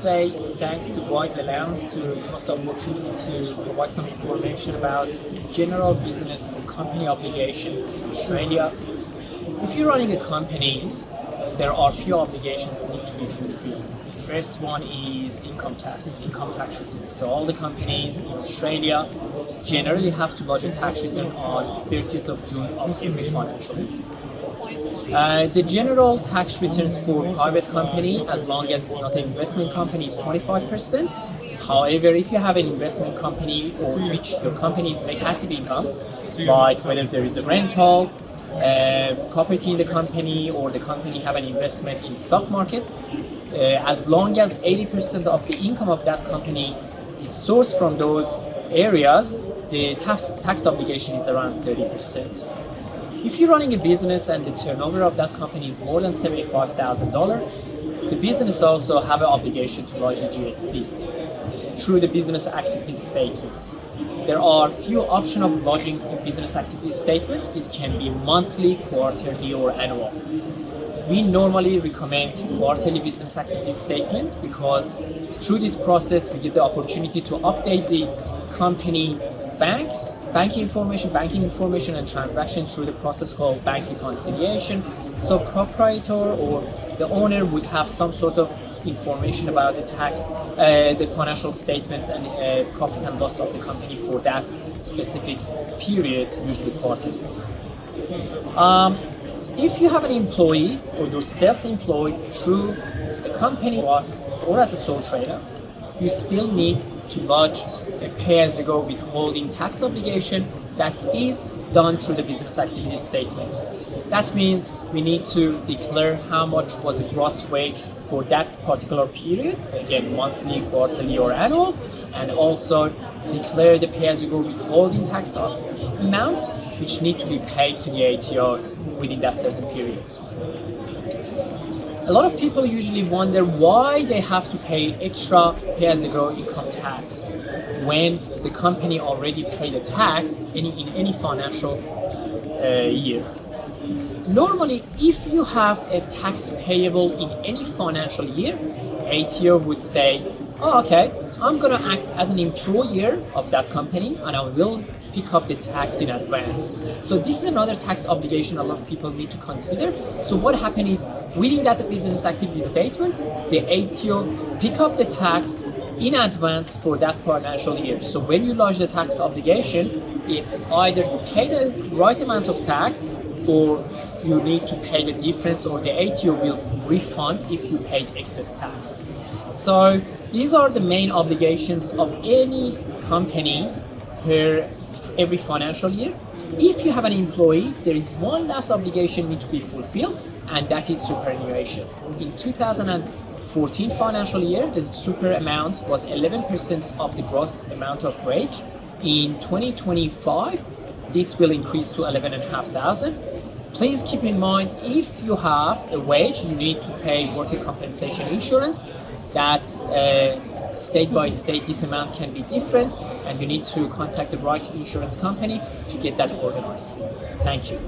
say thanks to Wise Allowance to give us the opportunity to provide some information about general business and company obligations in Australia. If you're running a company, there are few obligations that need to be fulfilled. The first one is income tax returns. So all the companies in Australia generally have to lodge a tax return on 30th of June of every financial year. The general tax returns for private company, as long as it's not an investment company, is 25%. However, if you have an investment company or which your companies make passive income, like whether there is a rental, property in the company, or the company have an investment in stock market, as long as 80% of the income of that company is sourced from those areas, the tax obligation is around 30%. If you're running a business and the turnover of that company is more than $75,000, the business also have an obligation to lodge the GST through the business activity statements. There are few options of lodging a business activity statement. It can be monthly, quarterly, or annual. We normally recommend quarterly business activity statement because through this process we get the opportunity to update the company banking information and transactions through the process called bank reconciliation. So proprietor or the owner would have some sort of information about the tax, the financial statements and profit and loss of the company for that specific period, usually quarterly. If you have an employee or you're self-employed through a company or as a sole trader, you still need to lodge a pay-as-you-go withholding tax obligation that is done through the business activity statement. That means we need to declare how much was the gross wage for that particular period, again monthly, quarterly, or annual, and also declare the pay-as-you-go withholding tax amount which need to be paid to the ATO within that certain period. A lot of people usually wonder why they have to pay extra pay-as-you-go income tax when the company already paid the tax in any financial year. Normally, if you have a tax payable in any financial year, ATO would say, oh, okay, I'm going to act as an employer of that company and I will pick up the tax in advance. So this is another tax obligation a lot of people need to consider. So what happens is, within that business activity statement, the ATO pick up the tax in advance for that financial year. So when you lodge the tax obligation, it's either you pay the right amount of tax or you need to pay the difference, or the ATO will refund if you paid excess tax. So these are the main obligations of any company per every financial year. If you have an employee, there is one last obligation need to be fulfilled, and that is superannuation. In 2014 financial year, the super amount was 11% of the gross amount of wage. In 2025, this will increase to 11,500. Please keep in mind, if you have a wage, you need to pay worker compensation insurance. That state by state, this amount can be different, and you need to contact the right insurance company to get that organized. Thank you.